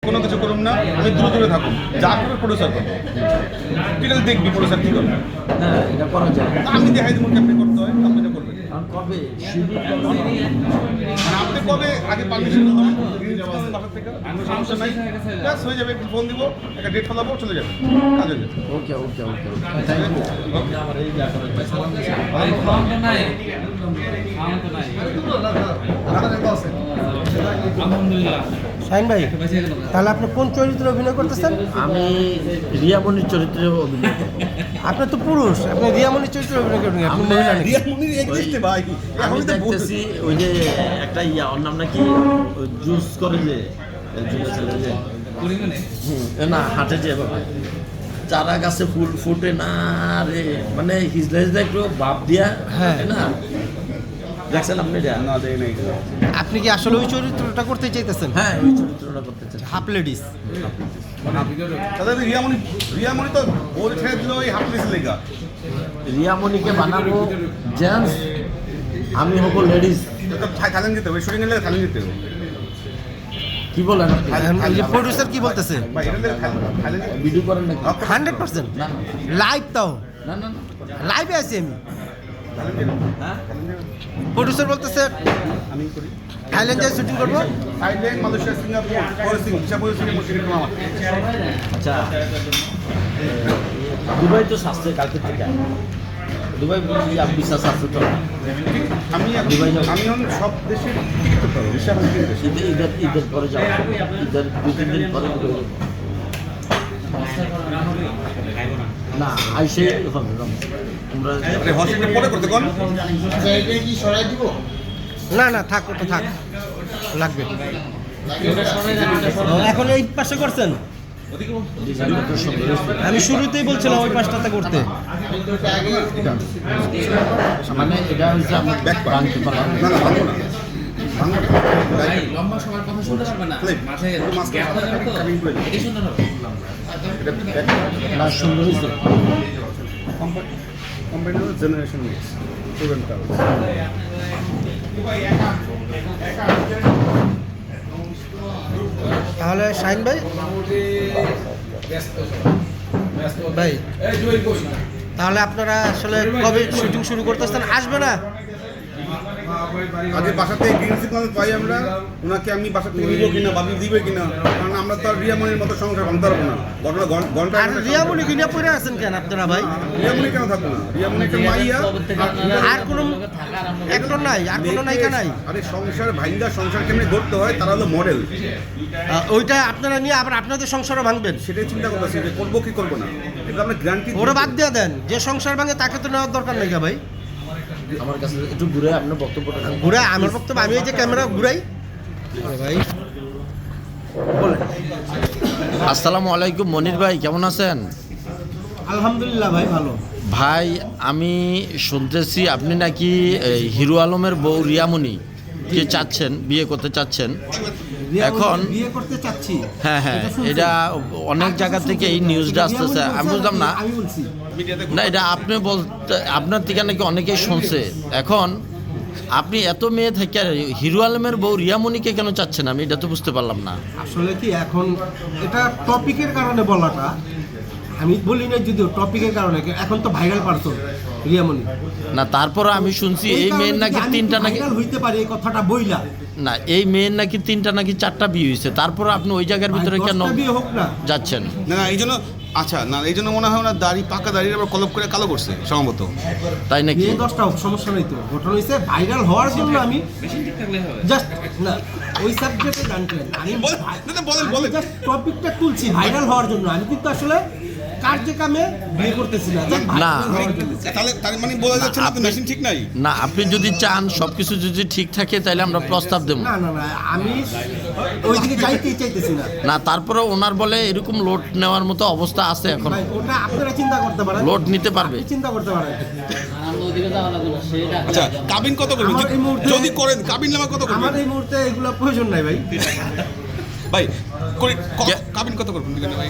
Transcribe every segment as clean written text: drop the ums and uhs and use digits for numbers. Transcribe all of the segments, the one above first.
কোনো কিছু করুন না, আমি দূরে দূরে থাকুন, যা করবে প্রডিউসার করবো। তুই তাহলে দেখবি প্রডিউসার কী করবে। হ্যাঁ, এটা করা যায়। আমি দেখাই দেবো কেমনি করতে হয়, আপনি এটা করবেন। কারণ কবে মানে আপনি কবে আগে পারমিশন দেবেন বাসার থেকে, কোনো সমস্যা নাই, ব্যাস হয়ে যাবে। একটু ফোন দিব, একটা ডেট ফলাবো, চলে যাবে, কাজ হয়ে যাবে। ওকে ওকে ওকে থ্যাংক ইউ। শাহিন ভাই, তাহলে আপনি কোন চরিত্রে অভিনয় করতেছেন? আমি রিয়ামণির চরিত্রে অভিনয় করব। আপনি তো পুরুষ, আপনি রিয়ামণির চরিত্রে অভিনয় করবেন, আপনি মহিলা নাকি? রিয়ামণির exist ভাই, আমি এখন তো দেখতেছি ওই যে একটা ওর নাম নাকি জুস করে যে জুস ছেলে যে না হাঁটে যে চারা গাছে ফুল ফুটে না রে, মানে হিজলা হিজলা একটু বাপ দিয়া হ্যাঁ। হাঁটে না, দেখছেন আপনি এটা? না দেয় নাই। আপনি কি আসলে ওই চরিত্রটা করতে চাইতেছেন? হ্যাঁ, ওই চরিত্রটা করতে চাই। Half ladies. তাহলে রিয়ামণি তো ওর ছেড়ে দিল ওই হাফলিস লেগা। রিয়ামণিকে বানাবো জেন্টস, আমি হব লেডিস। থাইল্যান্ড যেতে হবে, শুটিং এর লেগে থাইল্যান্ড যেতে হবে। কি বলেন আপনি? ওই যে প্রডিউসার কি বলতেছে? ভাই এটা লেগে থাইল্যান্ড ভিডিও করেন নাকি? 100% না লাইভ, তাও না না না। লাইভে আছি আমি। হ্যাঁ, প্রডিউসার বলতেছে আমি করি থাইল্যান্ডে শুটিং করবো। থাইল্যান্ড, মালয়েশিয়া, সিঙ্গাপুর, ফরেসিং, হিসাব সিঙ্গাপুর, মুশকিল আমার। আচ্ছা দুবাই তো শাস্ত্রে কালকে থেকে দুবাই বিশ্বাস আছে তো। আমি দুবাই যাবো। আমি এখন সব দেশের টিকিট করতে পারবো, হিসাব ঈদের পরে যাবো, ঈদের 2-3 দিন পরে দুবাই যাবো। না আইসে হবে তোমরা হসপিটাল পরে করতে কোন না না, থাক, ওটা থাক, লাগবে। এখন এই পাশে করছেন? ডিজাইনটা সুন্দর হয়েছে। আমি শুরুতেই বলছিলাম ওই পাশটাতে করতে। মানে এটা হচ্ছে আমার ব্যাক বাংকে পালা। না না ভালো না লম্বা সময়ের কথা শুনতে পারবে না, মাঝে গ্যাপ হয়ে যাবে তো, এটাই সুন্দর হবে। না সুন্দর হয়েছে। কোম্পানি জেনারেশন মিক্স স্টুডেন্টটা তাহলে শাহিন ভাই, ভাই তাহলে আপনারা আসলে কবে শুটিং শুরু করতেছেন? আসবে না? আগে বাসা থেকে গ্রিন সিগন্যাল পাই আমরা, ওনাকে আমি বাসা থেকে নিব কিনা, ভাবি দিবে কিনা, কারণ আমরা তো আর রিয়ামণির মতো সংসার ভাঙতে পারবো না। ঘন্টা আর রিয়ামণি কিনে পড়ে আছেন কেন আপনারা ভাই? রিয়ামণি কেন থাকবো না? রিয়ামণি একটা মাইয়া, আর কোনো অ্যাক্টর নাই, আর কোনো নায়িকা নাই? আরে সংসার ভাঙ্গা, সংসার কেমনে গড়তে হয় তারা হলো মডেল। ওইটা আপনারা নিয়ে আবার আপনাদের সংসারও ভাঙবেন? সেটাই চিন্তা করতেছি যে করবো কি করবো না, এটা আমরা গ্যারান্টি। ওরা বাদ দিয়ে দেন, যে সংসার ভাঙে তাকে তো নেওয়ার দরকার নেই ভাই। আমার কাছে একটু ঘুরে আপনার বক্তব্যটা ঘুরাই আমার বক্তব্য, আমি এই যে ক্যামেরা ঘুরাই ভাই বলেন। আসসালামু আলাইকুম মনির ভাই, কেমন আছেন? আলহামদুলিল্লাহ ভাই, ভালো। ভাই আমি শুনতেছি আপনি নাকি হিরো আলমের বউ রিয়ামণি কে চাচ্ছেন, বিয়ে করতে চাচ্ছেন এখন। বিয়ে করতে চাচ্ছি। হ্যাঁ হ্যাঁ, এটা অনেক জায়গা থেকে এই নিউজটা আসতেছে, আমি বুঝলাম না। আমি বলছি না এটা আপনি বলতে, আপনার থেকে নাকি অনেকেই শুনছে। এখন আপনি এত মেয়ে থেকে হিরো আলমের বউ রিয়ামণিকে কেন চাচ্ছেন, আমি এটা তো বুঝতে পারলাম না। আসলে কি এখন এটা টপিকের কারণে বলাটা, আমি বলি না যদিও টপিকের কারণে, এখন তো ভাইরাল পারসন রিয়ামণি। না তারপরে আমি শুনছি এই মেয়ের নাকি 3টা নাকি ভাইরাল হইতে পারে, এই কথাটা বইলা না, এই মেয়ের নাকি 3টা নাকি 4টা বিয়ে হয়েছে, তারপরে আপনি ওই জায়গার ভিতরে কেন বিয়ে হোক না। যাচ্ছেন? না না, এই জন্য আচ্ছা না, এই জন্য মনে হয় ওনার দাড়ি, পাকা দাড়ি আবার কলপ করে কালো করছে সম্ভবত। তাই নাকি? বিয়ে 10টা হোক, সমস্যা নেই তো। ঘটনা হয়েছে ভাইরাল হওয়ার জন্য আমি বেশি ঠিক থাকলে হবে। জাস্ট না ওই সাবজেক্টে জানতেন আমি বলেন। জাস্ট টপিকটা তুলছি ভাইরাল হওয়ার জন্য। আমি কিন্তু আসলে কার্যক্রমে বিয়ে করতেছি না, just না। viral হওয়ার জন্য। তাহলে তার মানে বোঝা যাচ্ছে না তো মেশিন ঠিক নাই। না আপনি যদি চান সবকিছু যদি ঠিক থাকে তাহলে আমরা প্রস্তাব দেব। না না না, আমি ওইদিকে যাইতেই চাইতেছি না না তারপরে ওনার বলে এরকম লোড নেওয়ার মতো অবস্থা আছে এখন, ভাই। ওটা আপনারা চিন্তা করতে পারেন, লোড নিতে পারবে। আপনি চিন্তা করতে পারেন। আচ্ছা কাবিন কত করবেন আমার এই মুহূর্তে- যদি করেন, কাবিন নামা কত আমার করবেন এই মুহূর্তে এগুলো প্রয়োজন নাই ভাই। ভাই? কাবিন কত করবেন দিবেন ভাই?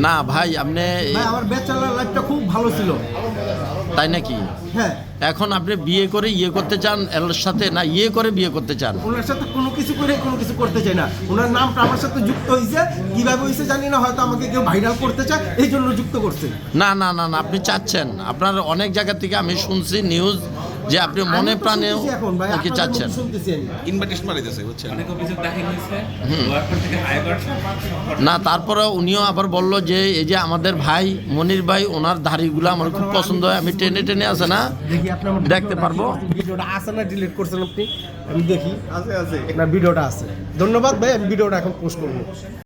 না ভাই আপনি ভাই আমার ব্যাচেলার লাইফটা খুব ভালো ছিল। তাই নাকি? হ্যাঁ, এখন আপনি বিয়ে করে ইয়ে করতে চান এর সাথে, না ইয়ে করে বিয়ে করতে চান? ওনার সাথে কোনো কিছু করে কোনো কিছু করতে চাই না। ওনার নামটা আমার সাথে যুক্ত হয়েছে, কিভাবে হয়েছে জানি না, হয়তো আমাকে কেউ ভাইরাল করতে চায় এই জন্য যুক্ত করছে। না না না না, আপনি চাচ্ছেন, আপনার অনেক জায়গা থেকে আমি শুনছি নিউজ যে আপনি মনে আমি তো প্রাণেও শুনতেছি এখন ভাই, ওকে আপনাদের চাচ্ছেন। মুখে শুনতেছি আমি। ইনভাইটেশন মারিতেছে বুঝছেন? অনেক অভিযোগ দাখিল হয়েছে ওয়ার্কার থেকে হাই ভার্সন না তারপরে উনিও আবার বলল যে এই যে আমাদের ভাই মনির ভাই ওনার দাড়িগুলো আমার খুব পছন্দ হয়, আমি টেনে টেনে আছে না দেখি আপনার দেখতে পারবো। ভিডিওটা আছে না, ডিলিট করছেন আপনি? আমি দেখি আছে আছে। না, ভিডিওটা আছে। ধন্যবাদ ভাই, আমি ভিডিওটা এখন পোস্ট করবো।